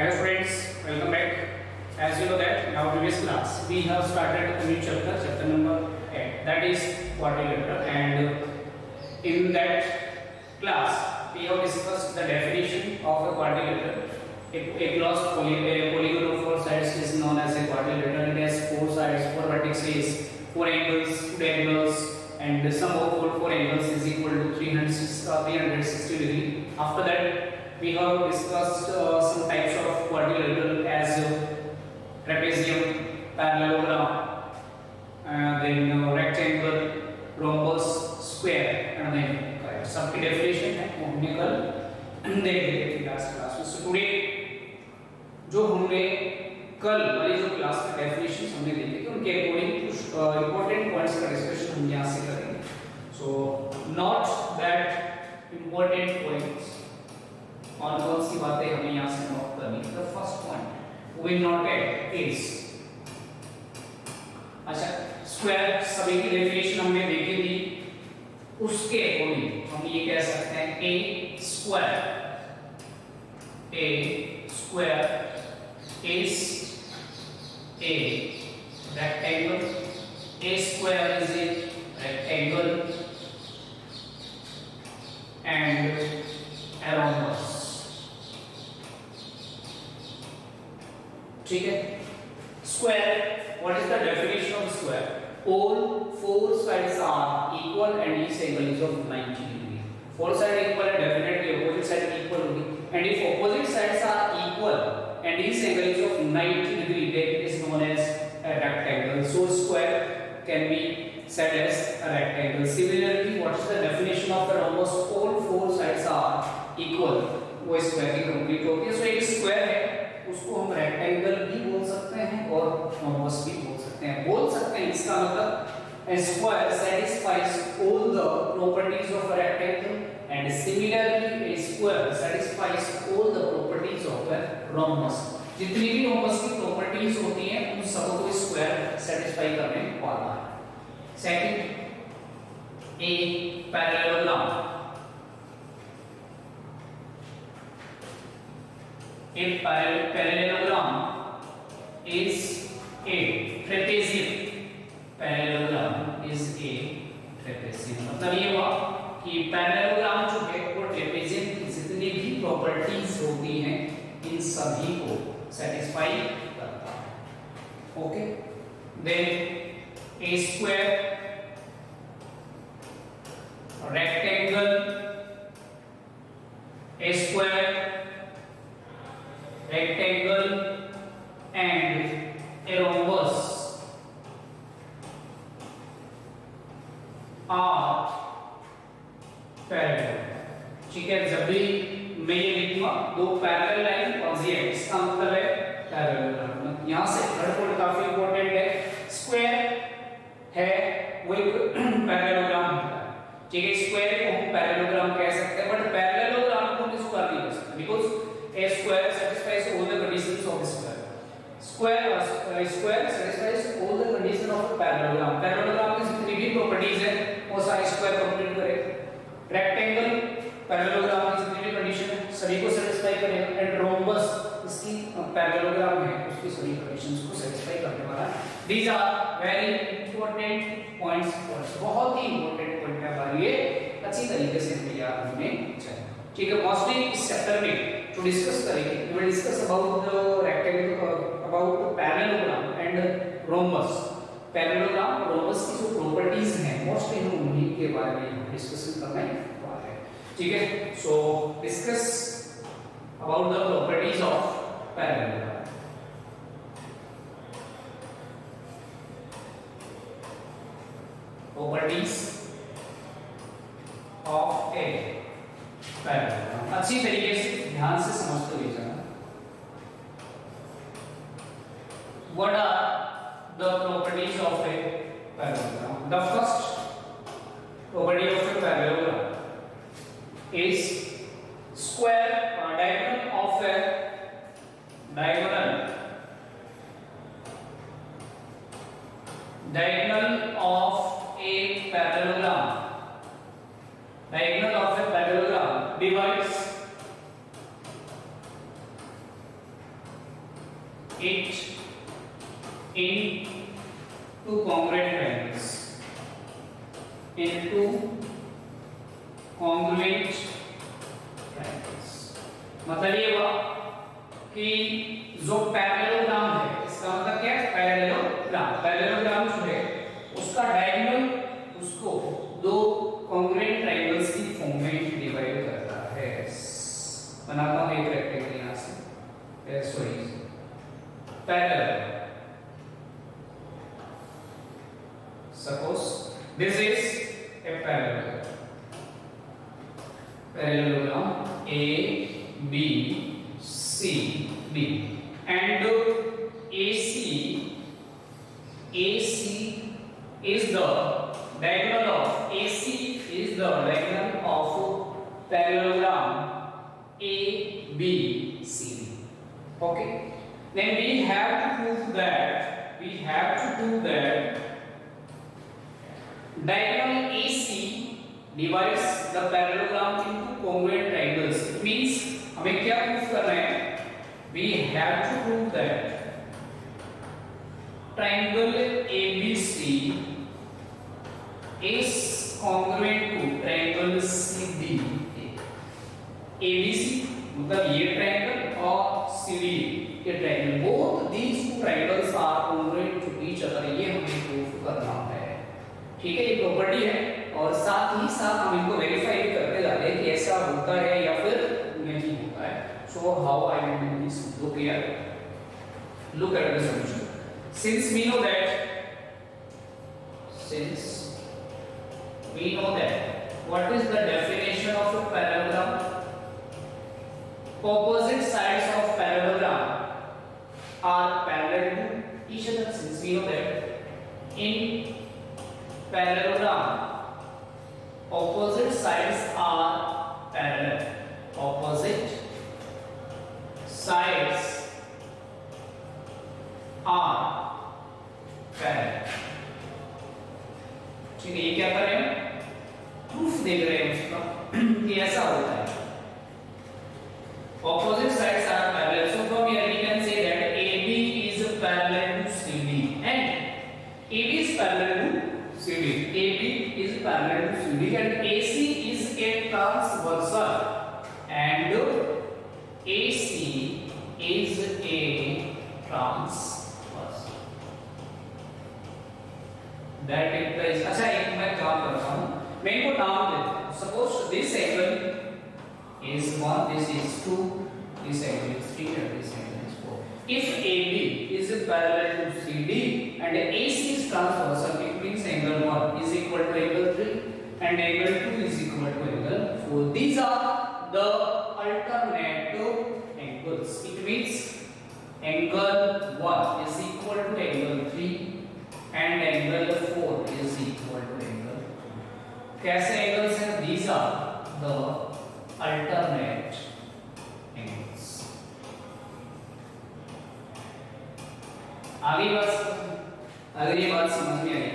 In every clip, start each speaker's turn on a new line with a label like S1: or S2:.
S1: Hello friends, welcome back. As you know that in our previous class we have started a new chapter number 8, that is quadrilateral, and in that class we have discussed the definition of a quadrilateral. A closed polygon of four sides is known as a quadrilateral. It has four sides, four vertices, four angles, two diagonals, and the sum of four angles is equal to 360 degree. After that, we have discussed some types of quadrilateral as trapezium, parallelogram, then rectangle, rhombus, square, and then सबकी definition है वो हमने कल देख ली थी last class में. So today जो हमने कल वाली जो क्लास में डेफिनेशंस हमने देखे थे उनके अकॉर्डिंग कुछ इंपॉर्टेंट पॉइंट्स का डिस्कशन हम यहाँ से करेंगे. So not that important points, और कौन सी बातें हमें यहाँ से नोट करनी. The first point we note is, अच्छा स्क्वायर सभी की डेफिनेशन हमने देखी थी, उसके अकॉर्डिंग हम ये कह सकते हैं ए square is a rectangle. A square is a rectangle and a rhombus. ठीक है. Square, what is the definition of square? All four sides are equal and each angle is of 90 degree. Four sides equal and definitely opposite side equal only. And if opposite sides are equal and each angle is of 90 degree, that is known as a rectangle. So square can be said as a rectangle. Similarly, what is the definition of a rhombus? All four sides are equal. वो square की complete होती है. सो एक square है उसको हम rectangle भी बोल सकते हैं और rhombus भी बोल सकते हैं. बोल सकते हैं इसका मतलब a square satisfies all the properties of a rectangle, and similarly a square satisfies all the properties of a rhombus. जितनी भी rhombus की प्रॉपर्टीज होती हैं उन सबको स्क्वायर सेटिस्फाई करने वाला है. Second, a parallelogram. A parallelogram is a trapezium. Parallelogram is a trapezium. मतलब ये हुआ कि पैरेललोग्राम जो है वो ट्रेपेजियम की जितनी भी प्रॉपर्टीज होती हैं इन सभी को सेटिस्फाई करता है. Okay. Then a square, rectangle, a square, rectangle and a rhombus are parallel. ठीक है. जब भी मैं ये लिखूंगा दो पैरेलल लाइन कॉन्जिएंट, इसका मतलब है पैरेललोग्राम. यहां से थर्ड पॉइंट काफी इंपॉर्टेंट है. स्क्वायर है वो एक पैरेललोग्राम है. ठीक है. स्क्वायर को हम पैरेललोग्राम कह सकते हैं, बट पैरेललोग्राम को हम स्क्वायर नहीं कह सकते because A square satisfies all the conditions of square. Square satisfies all the condition of parallelogram. Parallelogram की जितनी भी प्रॉपर्टीज है वो सारे स्क्वायर कंप्लीट करेगा. रेक्टेंगल पैरेललोग्राम की जितनी भी कंडीशन है सभी को सेटिस्फाई करेगा. एंड रोम्बस इसकी पैरेललोग्राम है उसकी सभी कंडीशंस को सेटिस्फाई करने वाला है. These are very important points. बहुत ही इंपॉर्टेंट पॉइंट है हमारे लिए, अच्छी तरीके से याद होने चाहिए. ठीक है. मोस्टली इस चैप्टर में जो डिस्कस करेंगे we will discuss about the rectangle, about parallelogram and rhombus. Parallelogram और रोम्बस की जो प्रॉपर्टीज हैं मोस्टली हम उन्हीं के बारे में डिस्कशन करने वाले हैं. ठीक है. So discuss about the properties of parallelogram. Properties of a parallelogram. अच्छी तरीके से ध्यान से समझते हुए जाना. What are the properties of a parallelogram? The first property of a parallelogram is square diagonal of a divides it into congruent triangles, into congruent triangles। मतलब ये हुआ कि जो पैरेललोग्राम है, इसका मतलब क्या है? पैरेललोग्राम जो है उसका डायगोनल उसको दो कॉन्ग्रुएंट ट्रायंगल्स की फॉर्म में डिवाइड करता है। बनाता हूं एक रेक्टेंगल यहां से, sorry parallel. Suppose this is a parallelogram A B C B and AC is the diagonal of AC is the diagonal of parallelogram ABCD. Okay, then we have to prove that diagonal AC divides the parallelogram into congruent triangles. It means हमें क्या proof करना है? We have to prove that triangle ABC is congruent to triangle CDA। ABC मतलब ये triangle और CD ये triangle, both these two triangles are congruent to each other, ये हमें प्रूफ करना है। ठीक है, ये प्रॉपर्टी है और साथ ही साथ हम इनको वेरीफाई भी करते जा रहे हैं कि ऐसा होता है या फिर नहीं होता है। So how I will do this? Look here. Look at the solution. Since we know that what is the definition of a parallelogram? Opposite sides of parallelogram are parallel to each other. Since we know that in parallelogram opposite sides are parallel, opposite sides are parallel। ठीक है, ये क्या कर रहे हैं? Proof देख रहे हैं उसका कि ऐसा होता है। opposite sides are parallel, so from here we can say that AB is parallel to CD and AB is parallel to CD, AB is parallel to CD and AC is a transversal and AC is a transversal। That implies, अच्छा एक मैं काम करता हूँ, मैं इनको नाम देता हूँ। Suppose this angle is 1, this is 2, this angle is 3 and this angle is 4। If AB is parallel to CD and AC is transversal, it means angle 1 is equal to angle 3 and angle 2 is equal to angle 4। These are the alternate angles। It means angle 1 is equal to angle 3 and angle 4 is equal to angle 2। कैसे angles हैं? These are the alternate angles। आगे अगर ये बात समझ में आई,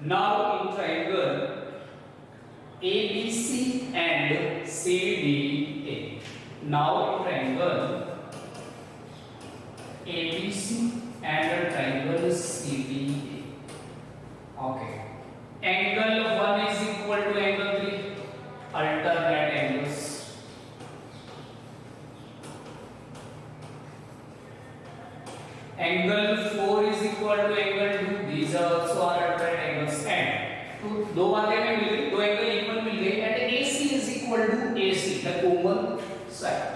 S1: now in triangle ABC and CDA, now in triangle ABC and triangle CDA, okay, angle 1 is equal to angle 3, alternate angles। Angle 4 is equal to angle 2, these are also alternate angles and तो दो बातें में मिल गई, दो angle equal मिल गए and AC is equal to AC, the common side।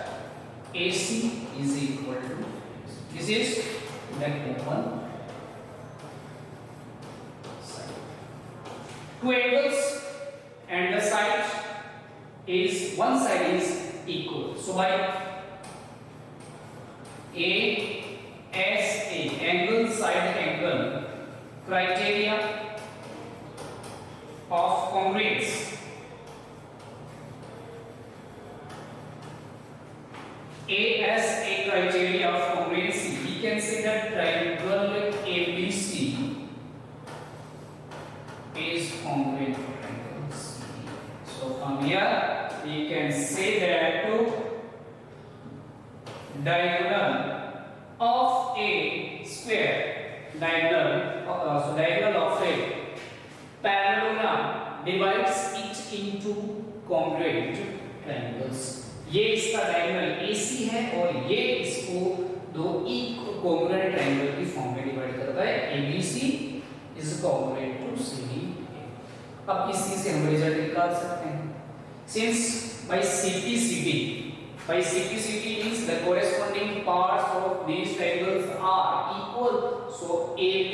S1: AC is equal to this is the common side। Two angles and the side is one side is equal, so by ASA angle side angle criteria of congruence ASA criteria of congruency, we can say that triangle ABC is congruent to triangle C। So from here we can say that diagonal of a square, diagonal of a parallelogram divides it into congruent triangles. ये इसका diagonal AC है और ये इसको दो congruent triangle की form में divide करता है. ABC is congruent to CD. अब इसी से हम रिजल्ट निकाल सकते हैं. Since by CPCD means the corresponding parts of these triangles are equal, so AB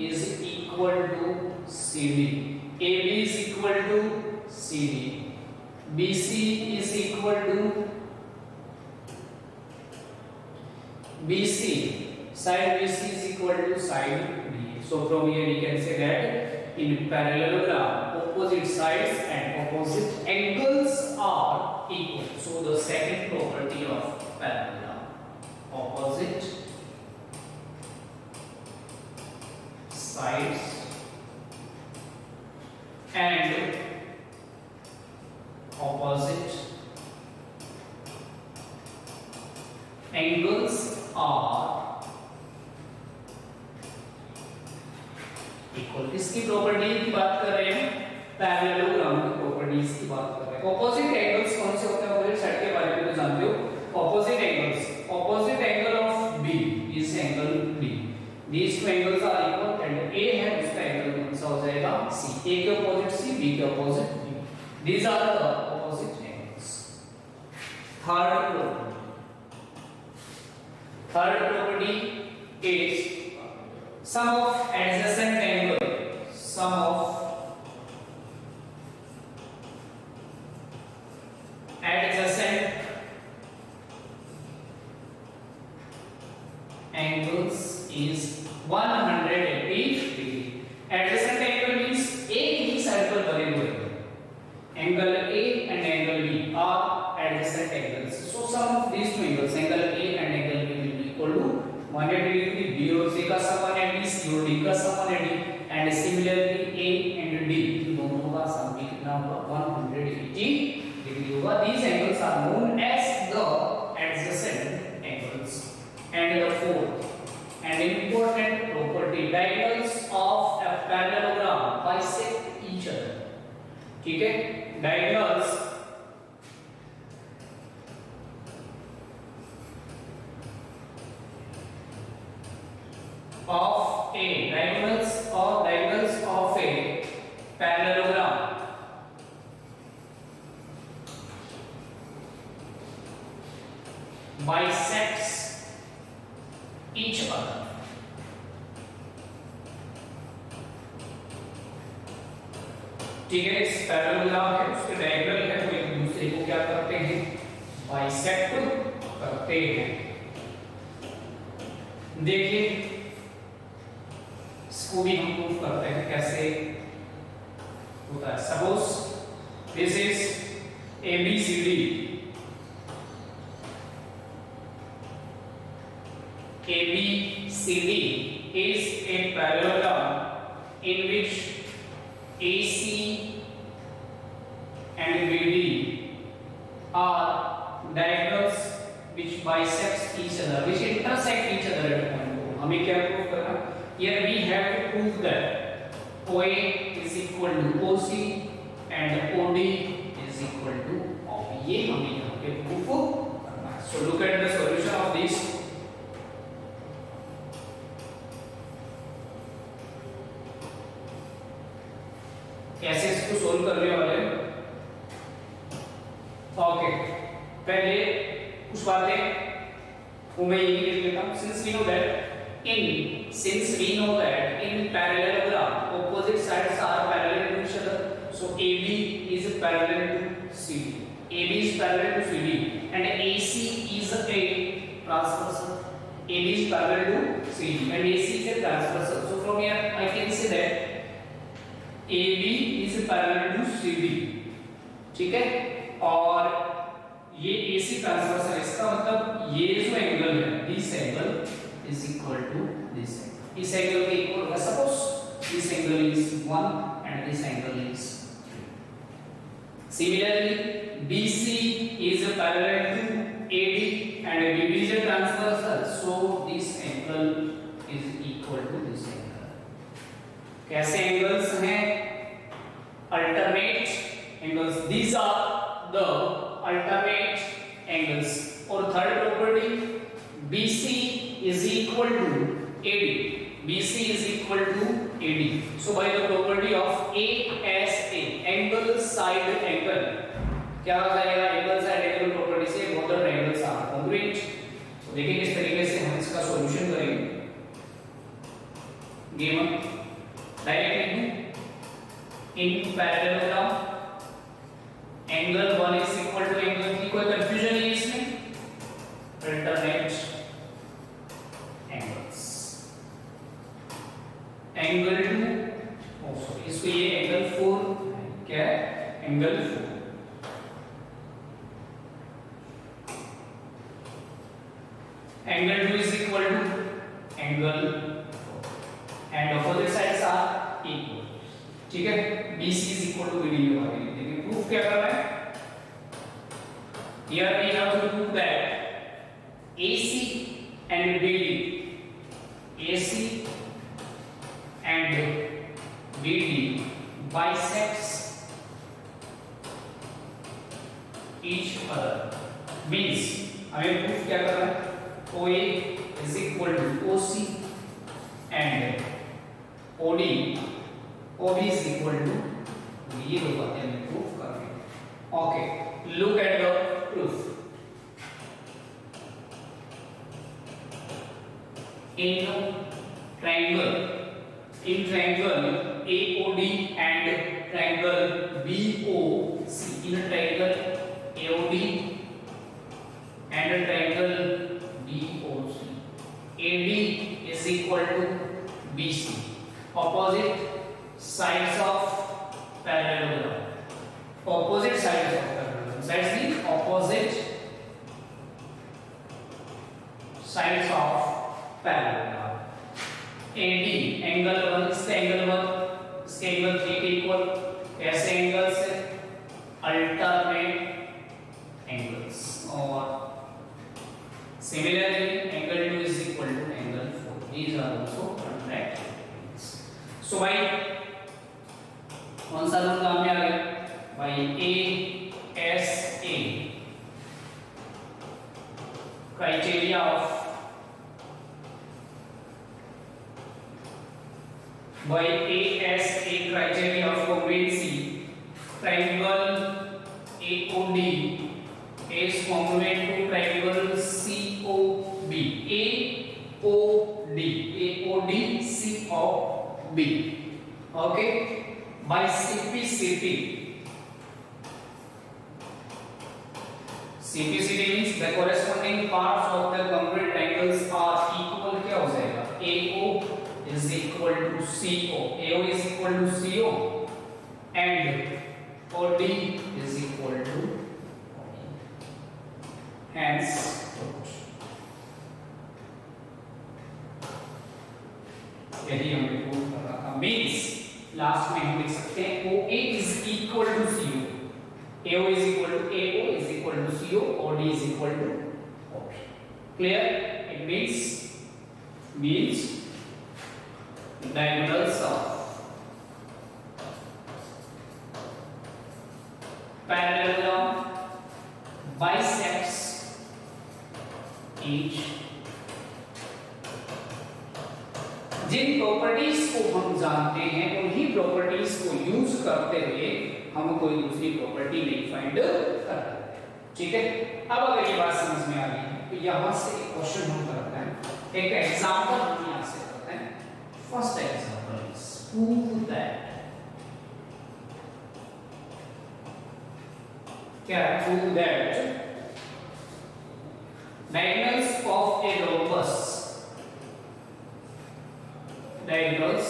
S1: is equal to CD. AB is equal to CD. BC is equal to BC. Side BC is equal to side B. So from here we can say that in parallelogram, opposite sides and opposite angles are equal. So the second property of parallelogram, opposite sides and opposite angles are equal. इसकी property की बात कर रहे हैं, parallelogram की properties की बात कर रहे हैं. ऑपोजिट एंगल्स कौन से होते हैं? ऑपोजिट साइड के बारे में तो जानते हो. Opposite angle of B is angle B. These two angles are equal and A है उसका एंगल कौन सा हो जाएगा? सी. ए के ऑपोजिट सी, बी के opposite B. These are the opposite angles. Third property is sum of adjacent angle. Sum of adjacent angles is 180 degree. Adjacent angle means एक ही side पर बने हुए angle A and angle B are adjacent angles. So sum of these two angles, angle A and angle B, will be equal to 180 degree. B और C का सम 180, C और D का सम 180 and similarly A and D दोनों का सम भी कितना होगा? 180 degree होगा. These angles are known as the adjacent angles. And the fourth and important property, diagonals of a parallelogram bisect each other. ठीक है? Diagonals of a diagonals of a parallelogram bisects each other. ठीक है, इस parallelogram है, उसके diagonal है, तो एक दूसरे को क्या करते हैं? बाइसेक्ट करते हैं. देखिए इसको भी हम प्रूव करते हैं कैसे होता है. Suppose this is ABCD. ABCD is a parallelogram in which AC and BD are diagonals which bisect each other, which intersect each other at a point. हमें क्या प्रूव करना? Here we have to prove that OA is equal to OC and OD is equal to OB. ये हमें यहाँ पे proof करना है. So look at the solution of this. कैसे इसको सोल्व करने वाले हैं? ओके, पहले कुछ बातें मैं यही लिख लेता हूँ. Since we know that in parallelogram opposite sides are parallel to each other, so AB is parallel to CD. AB is parallel to CD and AC is a transversal. AB is parallel to CD and AC is a transversal. So from here I can say that AB is parallel to CD. ठीक है? और ये AC transversal है, इसका मतलब ये जो angle है, this angle is equal to this angle. इस एंगल के इक्वल होगा. Suppose this angle is 1 and this angle is 3. Similarly, BC is parallel to AD and BD is transversal, so this angle is equal to this angle. कैसे angles हैं? Alternate angles. These are the alternate angles. और third property, BC is equal to AD. BC is equal to AD. So by the property of ASA, angle side angle, क्या हो जाएगा? Angle side angle property से both the angles are congruent. तो देखिए किस तरीके से हम इसका सॉल्यूशन करेंगे. Given direct in parallelogram angle 1 is equal to angle 3. कोई कंफ्यूजन नहीं इसमें. अल्टरनेट एंगल्स एंगल 2 सॉरी इसको ये एंगल 4 क्या है? Angle 4. Angle 2 is equal to angle 4 and opposite sides are equal. ठीक है. BC is equal to BD होगा. लेकिन प्रूफ क्या कर रहा है? Here we have to prove that AC and BD, AC and BD bisects each other. Means हमें proof क्या कर रहा है? OA is equal to OC and OD is equal to ये दो बातें हमें प्रूफ करनी है. Okay, look at the proof. In triangle AOD and triangle BOC, in a triangle AOD and a triangle BOC, AD is equal to BC. Opposite sides of parallelogram. Opposite sides of parallelogram. That's the opposite sides of parallelogram. AD angle 1 इसका angle 1 इसके angle 3 के equal. ऐसे angles से alternate angles. और similarly angle 2 is equal to angle 4. These are also alternate angles. So by कौन सा rule काम में आ गया? by ASA criteria of congruency, triangle AOD is congruent to triangle COB. AOD COB. Okay. By CPCT means the corresponding parts of the congruent triangles are equal. क्या हो जाएगा? AO is equal to CO. AO is equal to CO and OD is equal to OD. Hence यही हमने prove कर रहा था. Means last में हम लिख सकते हैं OA is equal to CO. AO is equal to AO is equal to CO. OD is equal to OD. Clear? It means diagonals of parallelogram bisects each. जिन प्रॉपर्टीज को हम जानते हैं उन्हीं प्रॉपर्टीज को यूज करते हुए हम कोई दूसरी प्रॉपर्टी नहीं फाइंड कर सकते. ठीक है. अब अगर ये बात समझ में आ गई तो यहां से एक क्वेश्चन हम करते हैं. एक एग्जांपल हम यहां से करते हैं. First example is prove that क्या prove that diagonals of a rhombus diagonals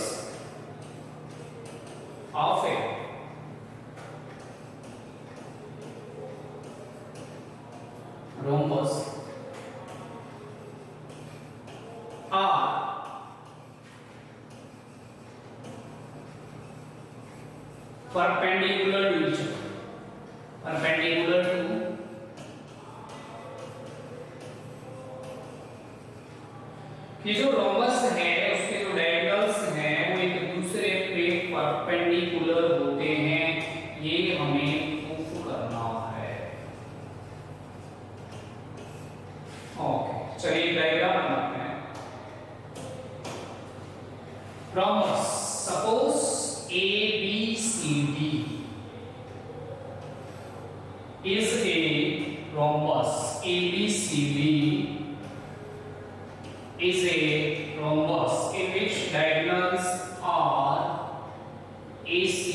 S1: of a rhombus are perpendicular to each other. कि जो रोमबस है उसके जो डायगोनल्स हैं वो एक दूसरे पे परपेंडिकुलर होते हैं, ये हमें प्रूफ करना है। ओके, चलिए डायग्राम बनाते हैं। Rhombus, suppose ABCD is a rhombus. ABCD is a rhombus in which diagonals are AC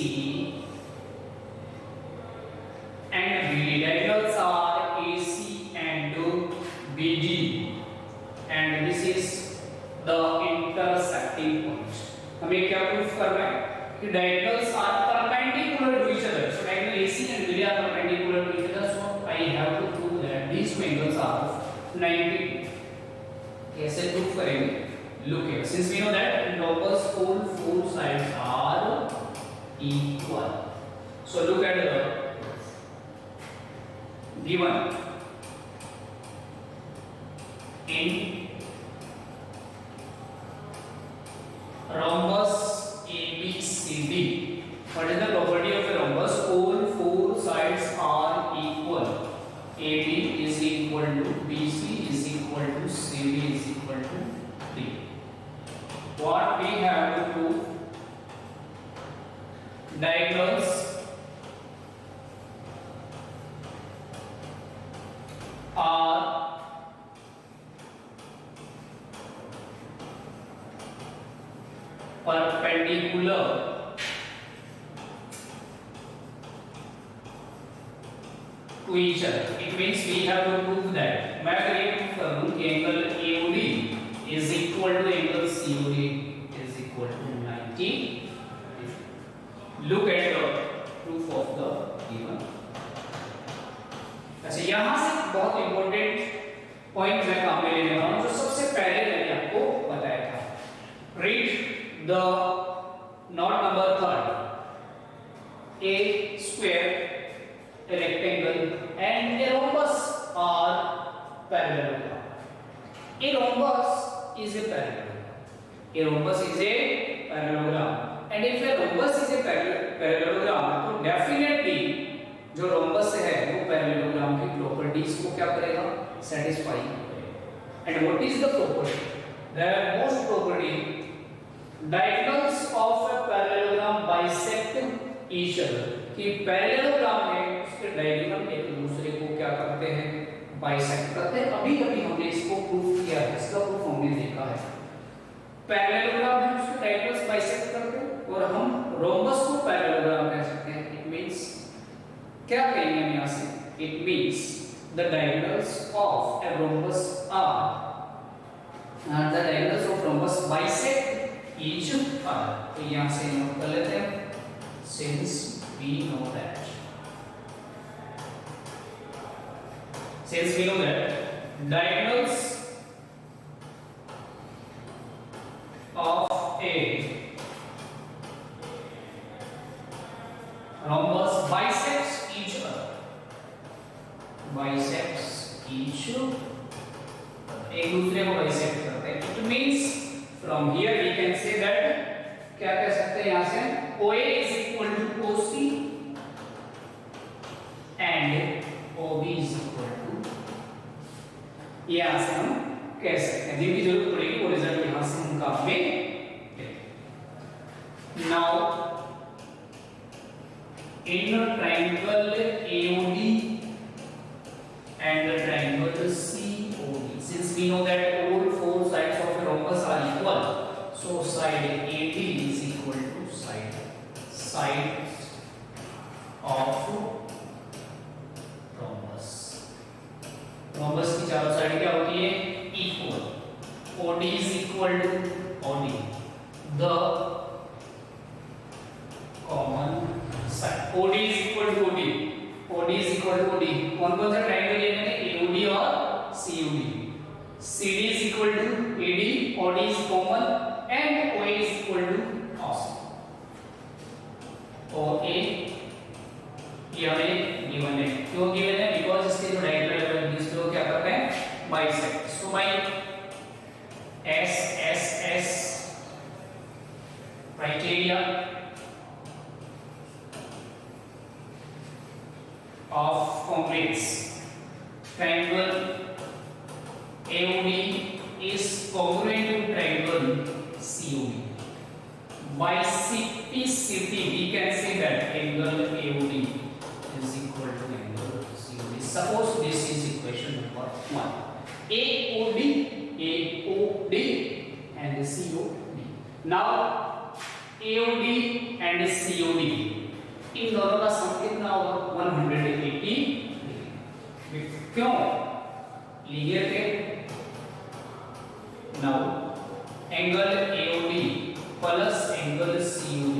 S1: and BD. Diagonals are AC and BD, and this is the intersecting point. हमें क्या proof करना है कि diagonals are perpendicular to each other. So diagonal AC and BD are perpendicular to each other. So I have to prove that these two angles are 90. कैसे proof करेंगे? Look here. Since we know that in rhombus all four sides are equal. So look at the given in rhombus ABCD. What is the property of a rhombus? All four sides are equal. AB is equal to BC is equal to CD is equal to D. What we have to prove? Diagonals are perpendicular to each other. It means we have to prove that मैं अगर ये prove कर दूं कि angle AOD is equal to angle COD is equal to 90. Look at the proof of the given. अच्छा, यहाँ से बहुत इंपॉर्टेंट पॉइंट मैं काम में लेने वाला हूँ जो सबसे पहले मैंने आपको बताया था। Read the note number 3. A square, a rectangle and a rhombus are parallelogram. A rhombus is a parallelogram. A rhombus is a parallelogram. And if a rhombus is a parallelogram, तो definitely जो rhombus है वो parallelogram की properties को क्या करेगा? Satisfy करेगा. And what is the property? The most property, diagonals of a parallelogram bisect each other. कि पैरेललोग्राम में उसके डायगोनल एक दूसरे को क्या करते हैं? बाइसेक्ट करते हैं। अभी अभी हमने इसको प्रूफ किया है, इसका प्रूफ हमने देखा है। पैरेललोग्राम है उसके डायगोनल्स बाइसेक्ट करते हैं और हम रोम्बस को पैरेललोग्राम कह सकते हैं। इट मींस क्या कहेंगे हम यहाँ से? It means the diagonals of a rhombus are the diagonals of rhombus bisect each other. तो यहाँ से नोट कर लेते हैं, since we know that diagonals of a rhombus bisects each other, एक दूसरे को बाइसेक्ट करते हैं। It means from here we can say that क्या कह सकते हैं यहाँ से? OA is equal to OC and OB is equal to, यहाँ से हम कह सकते हैं। जिनकी जरूरत पड़ेगी वो रिजल्ट यहाँ से हम काम में लेंगे। Now in a triangle AOD and a triangle COD, since we know that all four sides of a rhombus are equal, so side AD is equal to sides of rhombus. Rhombus की चारों side क्या होती है? Equal. OD is equal to OD, the common side. OD is equal to OD. OD is equal to OD. कौन कौन सा triangle लेने हैं? AOD और COD. CD is equal to AD, OD is common and OA is equal to OC. OA ये हमें given है। क्यों गिवन है? बिकॉज इसके जो डायगोनल है इसको क्या करते हैं? Bisect. So bye S congruence. Triangle AOD is congruent to triangle COD. By CPCT we can say that angle AOD is equal to angle COD. Suppose this is equation number 1. AOD and COD. Now AOD and COD इन दोनों का सम कितना होगा 180 क्यों linear थे. Now angle AOD plus angle COD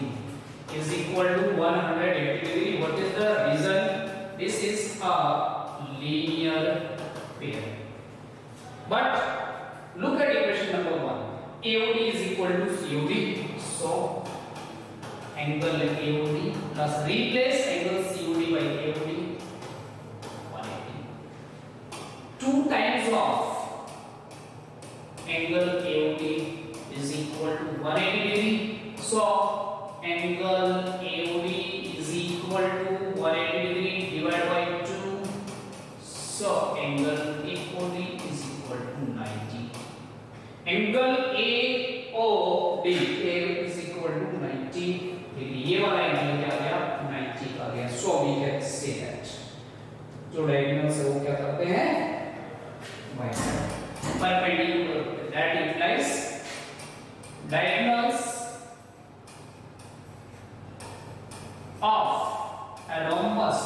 S1: is equal to 180 degree. What is the reason? This is a linear pair. But look at equation number 1. AOD is equal to COD. So angle AOD plus replace angle COD by AOD 180. 2 times of angle AOD is equal to 180 degree. So angle AOD is equal to 180 degree divided by 2. So angle AOD is equal to 90. Angle AOD is equal to 90 degree. ये वाला angle क्या आ गया 90 आ गया. So we can say that जो diagonals है वो क्या करते हैं perpendicular. That implies diagonals of a rhombus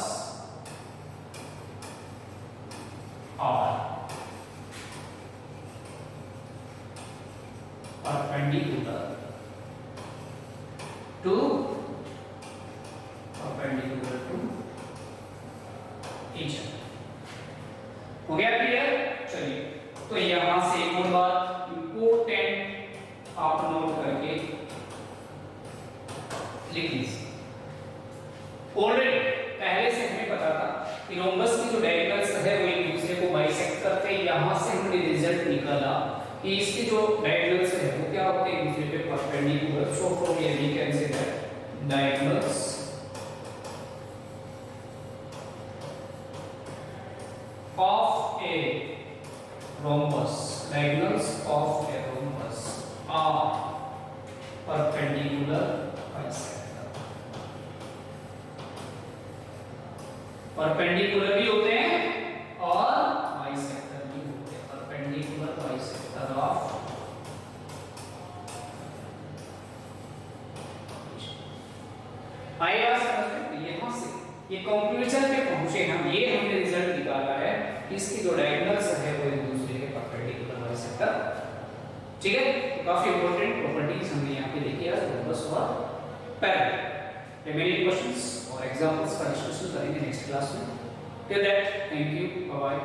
S1: are perpendicular to each other. हो गया क्लियर? चलिए तो यहां से एक और बात इंपोर्टेंट आप नोट करके लिख लीजिए. ऑलरेडी पहले से हमें पता था कि रोम्बस की जो डायगोनल्स है वो एक दूसरे को बाइसेक्ट करते हैं. यहां से हमने रिजल्ट निकाला कि इसके जो डायगोनल्स है वो क्या होते हैं एक दूसरे पे perpendicular. So from here we can say that diagonals of a rhombus are perpendicular bisector. Perpendicular भी होते हैं और बाइसेक्टर भी होते हैं. परपेंडिकुलर बाइसेक्टर ऑफ आएगा समझ में. यहां से ये कंक्लूजन पे पहुंचे हम. ये हमने रिजल्ट निकाला है कि इसकी जो डायगोनल्स है वो एक दूसरे के परपेंडिकुलर बाइसेक्टर. ठीक है. तो काफी इंपॉर्टेंट प्रॉपर्टीज हमने यहां पे देखी है रोम्बस और पैरेलल. रिमेनिंग क्वेश्चंस और एग्जांपल्स का डिस्कशन करेंगे नेक्स्ट क्लास में. Till that thank you, bye bye.